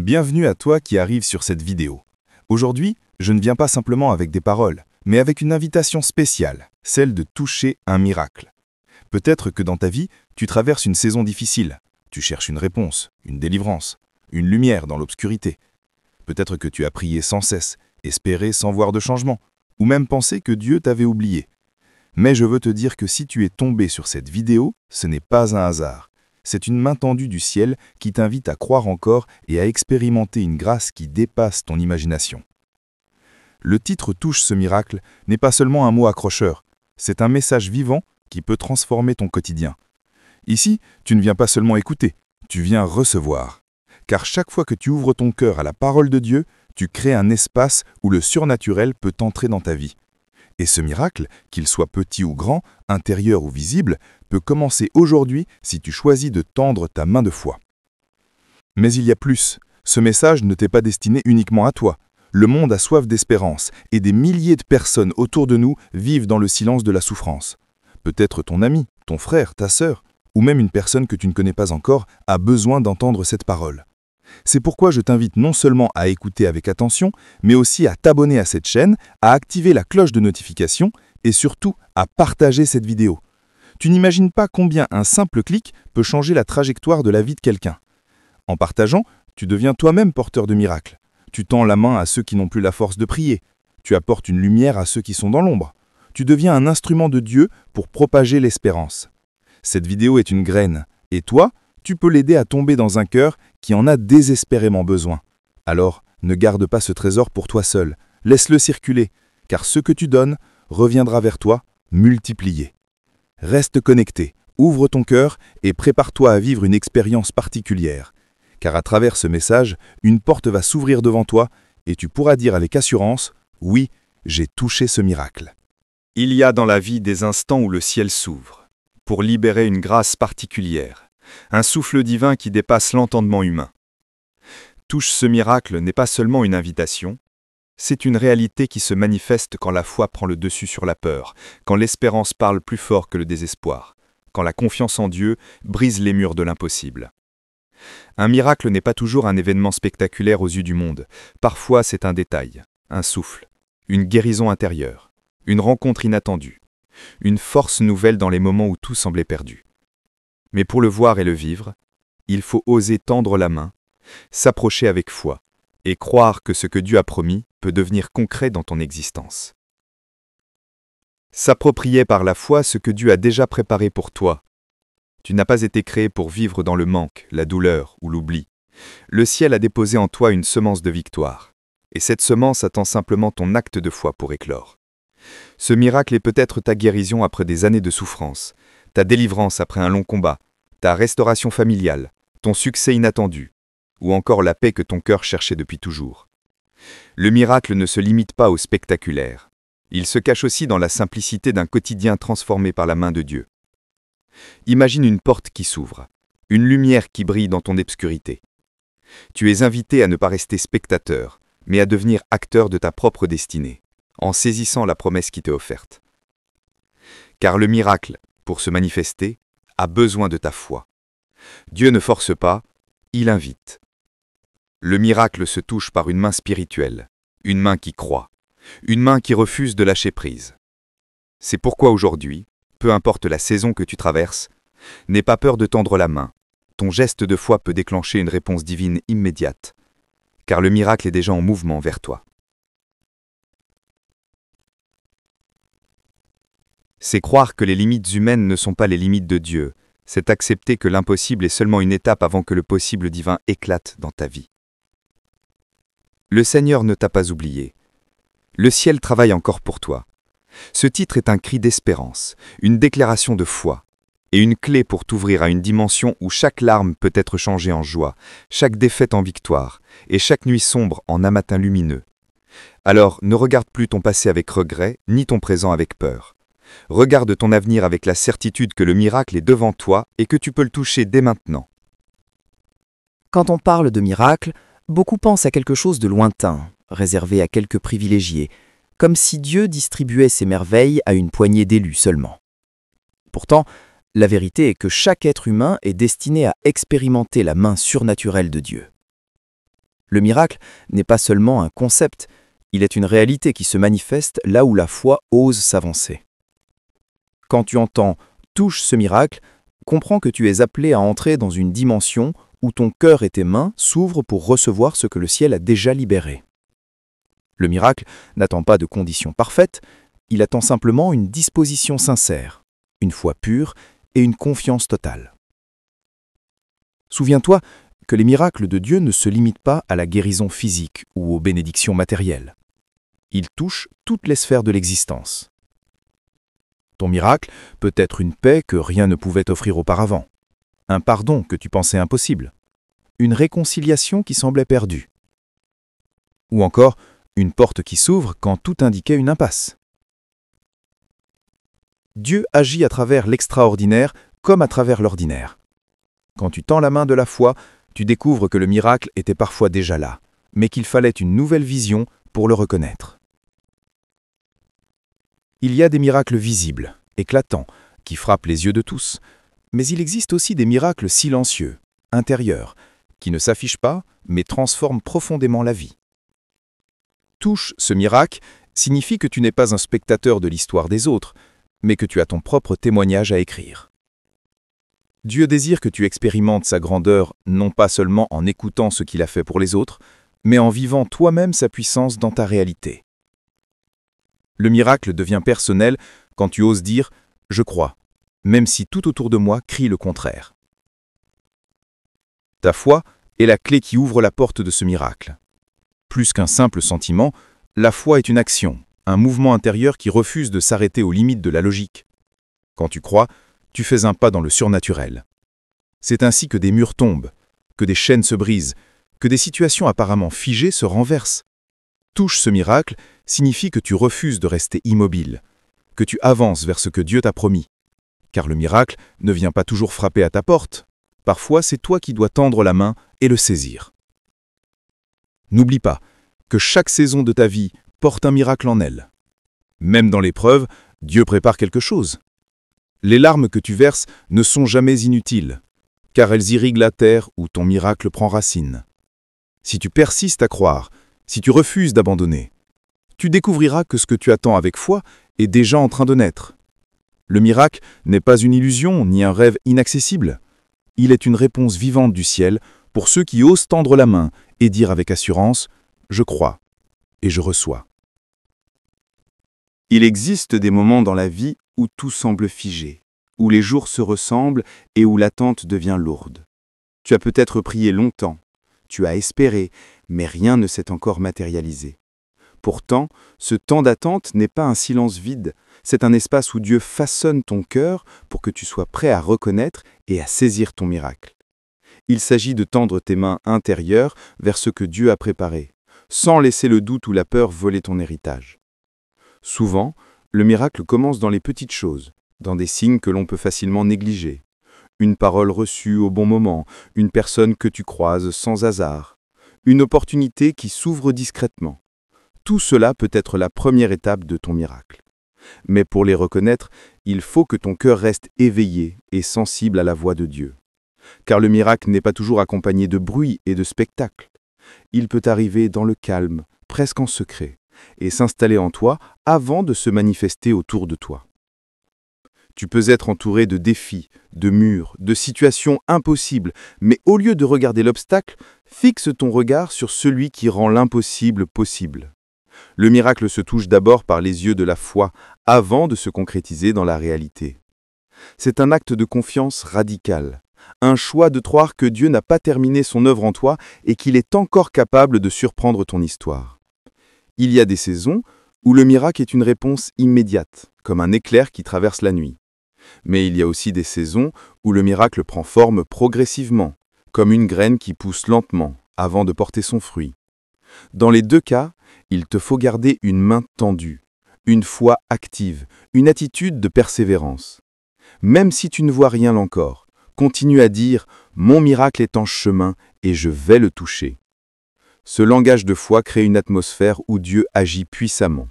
Bienvenue à toi qui arrive sur cette vidéo. Aujourd'hui, je ne viens pas simplement avec des paroles, mais avec une invitation spéciale, celle de toucher un miracle. Peut-être que dans ta vie, tu traverses une saison difficile. Tu cherches une réponse, une délivrance, une lumière dans l'obscurité. Peut-être que tu as prié sans cesse, espéré sans voir de changement, ou même pensé que Dieu t'avait oublié. Mais je veux te dire que si tu es tombé sur cette vidéo, ce n'est pas un hasard. C'est une main tendue du ciel qui t'invite à croire encore et à expérimenter une grâce qui dépasse ton imagination. Le titre « Touche ce miracle » n'est pas seulement un mot accrocheur, c'est un message vivant qui peut transformer ton quotidien. Ici, tu ne viens pas seulement écouter, tu viens recevoir. Car chaque fois que tu ouvres ton cœur à la parole de Dieu, tu crées un espace où le surnaturel peut entrer dans ta vie. Et ce miracle, qu'il soit petit ou grand, intérieur ou visible, peut commencer aujourd'hui si tu choisis de tendre ta main de foi. Mais il y a plus. Ce message ne t'est pas destiné uniquement à toi. Le monde a soif d'espérance et des milliers de personnes autour de nous vivent dans le silence de la souffrance. Peut-être ton ami, ton frère, ta sœur, ou même une personne que tu ne connais pas encore a besoin d'entendre cette parole. C'est pourquoi je t'invite non seulement à écouter avec attention, mais aussi à t'abonner à cette chaîne, à activer la cloche de notification et surtout à partager cette vidéo. Tu n'imagines pas combien un simple clic peut changer la trajectoire de la vie de quelqu'un. En partageant, tu deviens toi-même porteur de miracles. Tu tends la main à ceux qui n'ont plus la force de prier. Tu apportes une lumière à ceux qui sont dans l'ombre. Tu deviens un instrument de Dieu pour propager l'espérance. Cette vidéo est une graine, et toi, tu peux l'aider à tomber dans un cœur qui en a désespérément besoin. Alors, ne garde pas ce trésor pour toi seul, laisse-le circuler, car ce que tu donnes reviendra vers toi multiplié. Reste connecté, ouvre ton cœur et prépare-toi à vivre une expérience particulière. Car à travers ce message, une porte va s'ouvrir devant toi et tu pourras dire avec assurance « Oui, j'ai touché ce miracle ». Il y a dans la vie des instants où le ciel s'ouvre, pour libérer une grâce particulière, un souffle divin qui dépasse l'entendement humain. Touche ce miracle n'est pas seulement une invitation, c'est une réalité qui se manifeste quand la foi prend le dessus sur la peur, quand l'espérance parle plus fort que le désespoir, quand la confiance en Dieu brise les murs de l'impossible. Un miracle n'est pas toujours un événement spectaculaire aux yeux du monde. Parfois, c'est un détail, un souffle, une guérison intérieure, une rencontre inattendue, une force nouvelle dans les moments où tout semblait perdu. Mais pour le voir et le vivre, il faut oser tendre la main, s'approcher avec foi et croire que ce que Dieu a promis peut devenir concret dans ton existence. S'approprier par la foi ce que Dieu a déjà préparé pour toi. Tu n'as pas été créé pour vivre dans le manque, la douleur ou l'oubli. Le ciel a déposé en toi une semence de victoire, et cette semence attend simplement ton acte de foi pour éclore. Ce miracle est peut-être ta guérison après des années de souffrance, ta délivrance après un long combat, ta restauration familiale, ton succès inattendu, ou encore la paix que ton cœur cherchait depuis toujours. Le miracle ne se limite pas au spectaculaire. Il se cache aussi dans la simplicité d'un quotidien transformé par la main de Dieu. Imagine une porte qui s'ouvre, une lumière qui brille dans ton obscurité. Tu es invité à ne pas rester spectateur, mais à devenir acteur de ta propre destinée, en saisissant la promesse qui t'est offerte. Car le miracle, pour se manifester, a besoin de ta foi. Dieu ne force pas, il invite. Le miracle se touche par une main spirituelle, une main qui croit, une main qui refuse de lâcher prise. C'est pourquoi aujourd'hui, peu importe la saison que tu traverses, n'aie pas peur de tendre la main. Ton geste de foi peut déclencher une réponse divine immédiate, car le miracle est déjà en mouvement vers toi. C'est croire que les limites humaines ne sont pas les limites de Dieu, c'est accepter que l'impossible est seulement une étape avant que le possible divin éclate dans ta vie. Le Seigneur ne t'a pas oublié. Le ciel travaille encore pour toi. Ce titre est un cri d'espérance, une déclaration de foi, et une clé pour t'ouvrir à une dimension où chaque larme peut être changée en joie, chaque défaite en victoire, et chaque nuit sombre en un matin lumineux. Alors ne regarde plus ton passé avec regret, ni ton présent avec peur. Regarde ton avenir avec la certitude que le miracle est devant toi et que tu peux le toucher dès maintenant. Quand on parle de miracle, beaucoup pensent à quelque chose de lointain, réservé à quelques privilégiés, comme si Dieu distribuait ses merveilles à une poignée d'élus seulement. Pourtant, la vérité est que chaque être humain est destiné à expérimenter la main surnaturelle de Dieu. Le miracle n'est pas seulement un concept, il est une réalité qui se manifeste là où la foi ose s'avancer. Quand tu entends « touche ce miracle », comprends que tu es appelé à entrer dans une dimension où ton cœur et tes mains s'ouvrent pour recevoir ce que le ciel a déjà libéré. Le miracle n'attend pas de conditions parfaites, il attend simplement une disposition sincère, une foi pure et une confiance totale. Souviens-toi que les miracles de Dieu ne se limitent pas à la guérison physique ou aux bénédictions matérielles. Ils touchent toutes les sphères de l'existence. Ton miracle peut être une paix que rien ne pouvait offrir auparavant, un pardon que tu pensais impossible, une réconciliation qui semblait perdue, ou encore une porte qui s'ouvre quand tout indiquait une impasse. Dieu agit à travers l'extraordinaire comme à travers l'ordinaire. Quand tu tends la main de la foi, tu découvres que le miracle était parfois déjà là, mais qu'il fallait une nouvelle vision pour le reconnaître. Il y a des miracles visibles, éclatants, qui frappent les yeux de tous, mais il existe aussi des miracles silencieux, intérieurs, qui ne s'affichent pas, mais transforment profondément la vie. Touche ce miracle signifie que tu n'es pas un spectateur de l'histoire des autres, mais que tu as ton propre témoignage à écrire. Dieu désire que tu expérimentes sa grandeur non pas seulement en écoutant ce qu'il a fait pour les autres, mais en vivant toi-même sa puissance dans ta réalité. Le miracle devient personnel quand tu oses dire « je crois », même si tout autour de moi crie le contraire. Ta foi est la clé qui ouvre la porte de ce miracle. Plus qu'un simple sentiment, la foi est une action, un mouvement intérieur qui refuse de s'arrêter aux limites de la logique. Quand tu crois, tu fais un pas dans le surnaturel. C'est ainsi que des murs tombent, que des chaînes se brisent, que des situations apparemment figées se renversent. Touche ce miracle signifie que tu refuses de rester immobile, que tu avances vers ce que Dieu t'a promis. Car le miracle ne vient pas toujours frapper à ta porte. Parfois, c'est toi qui dois tendre la main et le saisir. N'oublie pas que chaque saison de ta vie porte un miracle en elle. Même dans l'épreuve, Dieu prépare quelque chose. Les larmes que tu verses ne sont jamais inutiles, car elles irriguent la terre où ton miracle prend racine. Si tu persistes à croire, si tu refuses d'abandonner, tu découvriras que ce que tu attends avec foi est déjà en train de naître. Le miracle n'est pas une illusion ni un rêve inaccessible. Il est une réponse vivante du ciel pour ceux qui osent tendre la main et dire avec assurance « Je crois et je reçois ». Il existe des moments dans la vie où tout semble figé, où les jours se ressemblent et où l'attente devient lourde. Tu as peut-être prié longtemps, tu as espéré, mais rien ne s'est encore matérialisé. Pourtant, ce temps d'attente n'est pas un silence vide, c'est un espace où Dieu façonne ton cœur pour que tu sois prêt à reconnaître et à saisir ton miracle. Il s'agit de tendre tes mains intérieures vers ce que Dieu a préparé, sans laisser le doute ou la peur voler ton héritage. Souvent, le miracle commence dans les petites choses, dans des signes que l'on peut facilement négliger. Une parole reçue au bon moment, une personne que tu croises sans hasard, une opportunité qui s'ouvre discrètement. Tout cela peut être la première étape de ton miracle. Mais pour les reconnaître, il faut que ton cœur reste éveillé et sensible à la voix de Dieu. Car le miracle n'est pas toujours accompagné de bruit et de spectacle. Il peut arriver dans le calme, presque en secret, et s'installer en toi avant de se manifester autour de toi. Tu peux être entouré de défis, de murs, de situations impossibles, mais au lieu de regarder l'obstacle, fixe ton regard sur celui qui rend l'impossible possible. Le miracle se touche d'abord par les yeux de la foi, avant de se concrétiser dans la réalité. C'est un acte de confiance radical, un choix de croire que Dieu n'a pas terminé son œuvre en toi et qu'il est encore capable de surprendre ton histoire. Il y a des saisons où le miracle est une réponse immédiate, comme un éclair qui traverse la nuit. Mais il y a aussi des saisons où le miracle prend forme progressivement, comme une graine qui pousse lentement avant de porter son fruit. Dans les deux cas, il te faut garder une main tendue, une foi active, une attitude de persévérance. Même si tu ne vois rien encore, continue à dire « Mon miracle est en chemin et je vais le toucher ». Ce langage de foi crée une atmosphère où Dieu agit puissamment.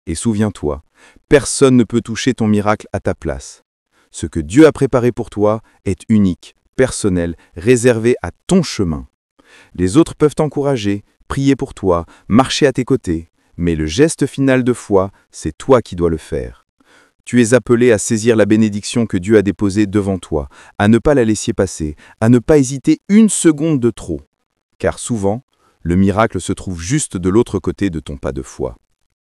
Et souviens-toi, personne ne peut toucher ton miracle à ta place. Ce que Dieu a préparé pour toi est unique, personnel, réservé à ton chemin. Les autres peuvent t'encourager, prier pour toi, marcher à tes côtés, mais le geste final de foi, c'est toi qui dois le faire. Tu es appelé à saisir la bénédiction que Dieu a déposée devant toi, à ne pas la laisser passer, à ne pas hésiter une seconde de trop. Car souvent, le miracle se trouve juste de l'autre côté de ton pas de foi.